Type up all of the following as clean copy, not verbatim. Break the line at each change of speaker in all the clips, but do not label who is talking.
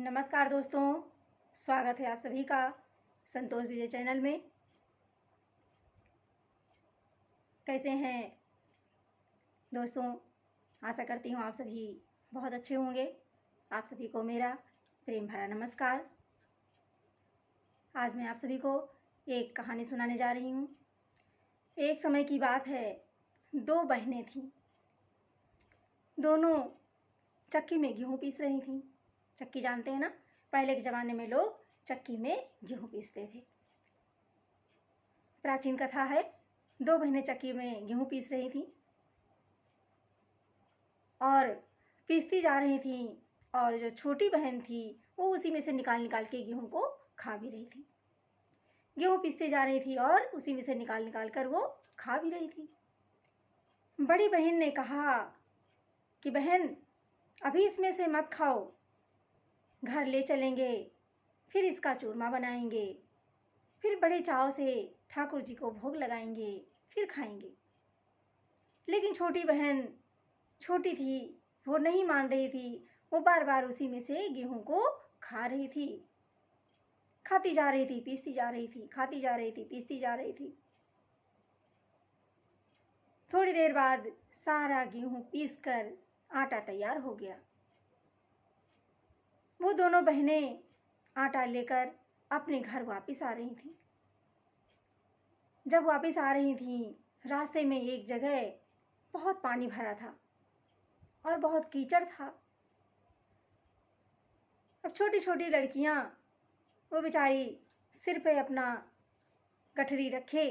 नमस्कार दोस्तों, स्वागत है आप सभी का संतोष विजय चैनल में। कैसे हैं दोस्तों? आशा करती हूँ आप सभी बहुत अच्छे होंगे। आप सभी को मेरा प्रेम भरा नमस्कार। आज मैं आप सभी को एक कहानी सुनाने जा रही हूँ। एक समय की बात है, दो बहनें थीं। दोनों चक्की में गेहूँ पीस रही थीं। चक्की जानते हैं ना, पहले के ज़माने में लोग चक्की में गेहूँ पीसते थे। प्राचीन कथा है। दो बहनें चक्की में गेहूँ पीस रही थीं और पीसती जा रही थीं, और जो छोटी बहन थी वो उसी में से निकाल निकाल के गेहूँ को खा भी रही थी। गेहूँ पीसती जा रही थी और उसी में से निकाल निकाल कर वो खा भी रही थी। बड़ी बहन ने कहा कि बहन, अभी इसमें से मत खाओ, घर ले चलेंगे, फिर इसका चूरमा बनाएंगे, फिर बड़े चाव से ठाकुर जी को भोग लगाएंगे, फिर खाएंगे। लेकिन छोटी बहन छोटी थी, वो नहीं मान रही थी। वो बार बार उसी में से गेहूं को खा रही थी, खाती जा रही थी, पीसती जा रही थी, खाती जा रही थी, पीसती जा रही थी। थोड़ी देर बाद सारा गेहूं पीसकर आटा तैयार हो गया। वो दोनों बहनें आटा लेकर अपने घर वापस आ रही थीं। जब वापस आ रही थीं, रास्ते में एक जगह बहुत पानी भरा था और बहुत कीचड़ था। अब छोटी छोटी लड़कियां, वो बेचारी सिर पे अपना गठरी रखे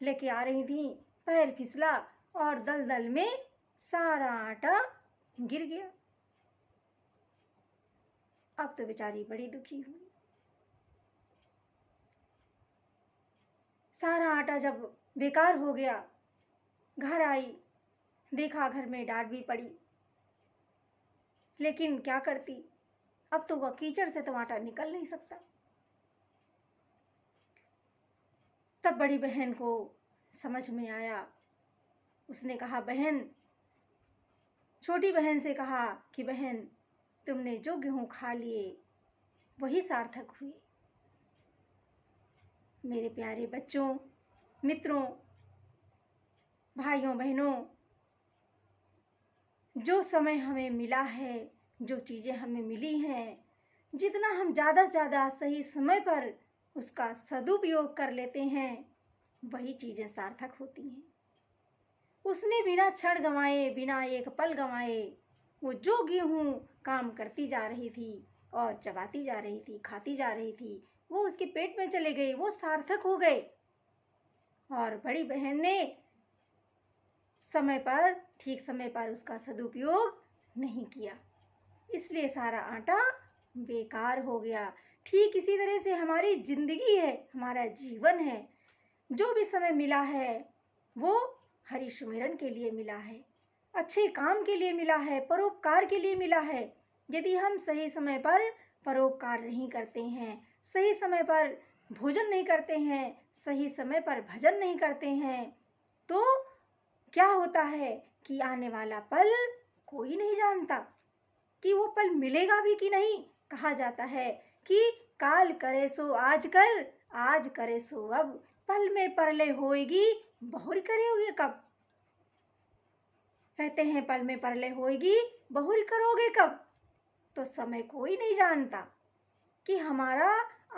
लेके आ रही थीं। पैर फिसला और दलदल में सारा आटा गिर गया। अब तो बेचारी बड़ी दुखी हुई। सारा आटा जब बेकार हो गया, घर आई, देखा घर में डांट भी पड़ी, लेकिन क्या करती? अब तो वह कीचड़ से तो आटा निकल नहीं सकता। तब बड़ी बहन को समझ में आया। उसने कहा, बहन, छोटी बहन से कहा कि बहन, तुमने जो गेहूं खा लिए वही सार्थक हुए। मेरे प्यारे बच्चों, मित्रों, भाइयों बहनों, जो समय हमें मिला है, जो चीज़ें हमें मिली हैं, जितना हम ज़्यादा से ज़्यादा सही समय पर उसका सदुपयोग कर लेते हैं, वही चीज़ें सार्थक होती हैं। उसने बिना क्षण गंवाए, बिना एक पल गंवाए, वो जो गेहूँ काम करती जा रही थी और चबाती जा रही थी, खाती जा रही थी, वो उसके पेट में चले गए, वो सार्थक हो गए। और बड़ी बहन ने समय पर, ठीक समय पर उसका सदुपयोग नहीं किया, इसलिए सारा आटा बेकार हो गया। ठीक इसी तरह से हमारी जिंदगी है, हमारा जीवन है। जो भी समय मिला है वो हरि सुमिरन के लिए मिला है, अच्छे काम के लिए मिला है, परोपकार के लिए मिला है। यदि हम सही समय पर परोपकार नहीं करते हैं, सही समय पर भोजन नहीं करते हैं, सही समय पर भजन नहीं करते हैं, तो क्या होता है कि आने वाला पल कोई नहीं जानता कि वो पल मिलेगा भी कि नहीं। कहा जाता है कि काल करे सो आज कर, आज करे सो अब, पल में परले होएगी, बहुरी करोगे कब। कहते हैं पल में परले होएगी, बहुरी करोगे कब। तो समय कोई नहीं जानता कि हमारा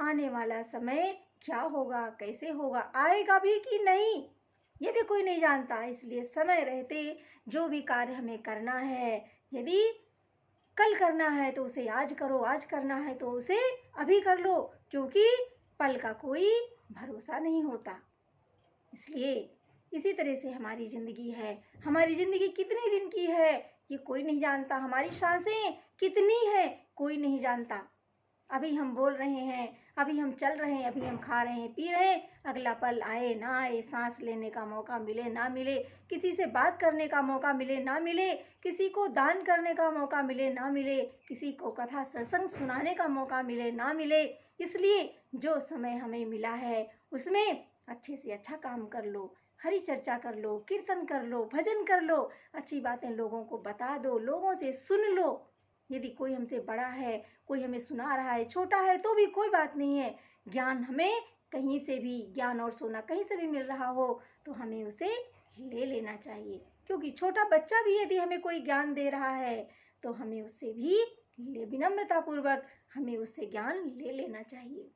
आने वाला समय क्या होगा, कैसे होगा, आएगा भी कि नहीं, ये भी कोई नहीं जानता। इसलिए समय रहते जो भी कार्य हमें करना है, यदि कल करना है तो उसे आज करो, आज करना है तो उसे अभी कर लो, क्योंकि पल का कोई भरोसा नहीं होता। इसलिए इसी तरह से हमारी ज़िंदगी है। हमारी ज़िंदगी कितने दिन की है ये कोई नहीं जानता। हमारी सांसें कितनी है कोई नहीं जानता। अभी हम बोल रहे हैं, अभी हम चल रहे हैं, अभी हम खा रहे हैं, पी रहे हैं, अगला पल आए ना आए, सांस लेने का मौका मिले ना मिले, किसी से बात करने का मौका मिले ना मिले, किसी को दान करने का मौका मिले ना मिले, किसी को कथा सत्संग सुनाने का मौका मिले ना मिले। इसलिए जो समय हमें मिला है उसमें अच्छे से अच्छा काम कर लो, हरी चर्चा कर लो, कीर्तन कर लो, भजन कर लो, अच्छी बातें लोगों को बता दो, लोगों से सुन लो, यदि कोई हमसे बड़ा है, कोई हमें सुना रहा है, छोटा है तो भी कोई बात नहीं है। ज्ञान हमें कहीं से भी, ज्ञान और सोना कहीं से भी मिल रहा हो तो हमें उसे ले लेना चाहिए, क्योंकि छोटा बच्चा भी यदि हमें कोई ज्ञान दे रहा है तो हमें उससे भी विनम्रतापूर्वक हमें उससे ज्ञान ले लेना चाहिए।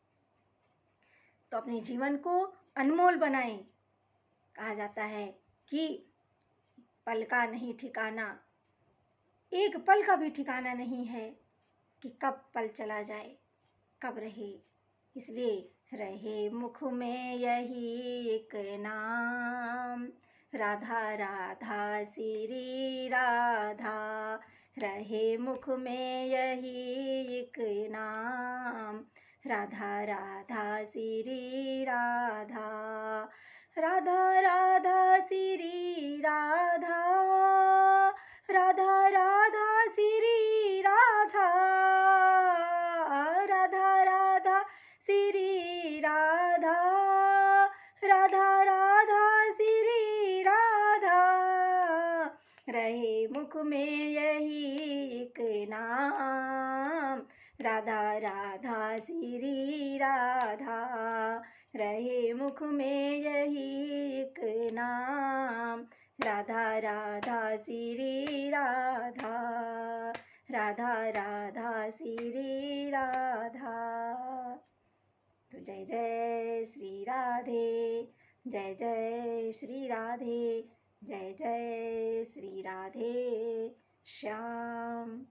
तो अपने जीवन को अनमोल बनाएं। कहा जाता है कि पल का नहीं ठिकाना, एक पल का भी ठिकाना नहीं है कि कब पल चला जाए, कब रहे। इसलिए रहे मुख में यही एक नाम, राधा राधा श्री राधा। रहे मुख में यही एक नाम, राधा राधा श्री राधा। राधा राधा श्री राधा, राधा राधा श्री राधा, राधा राधा श्री राधा, राधा राधा श्री राधा। रहे मुख में यही एक नाम, राधा राधा श्री राधा। रहे मुख में यही एक नाम, राधा राधा श्री राधा, राधा राधा श्री राधा। तो जय जय श्री राधे, जय जय श्री राधे, जय जय श्री राधे श्याम।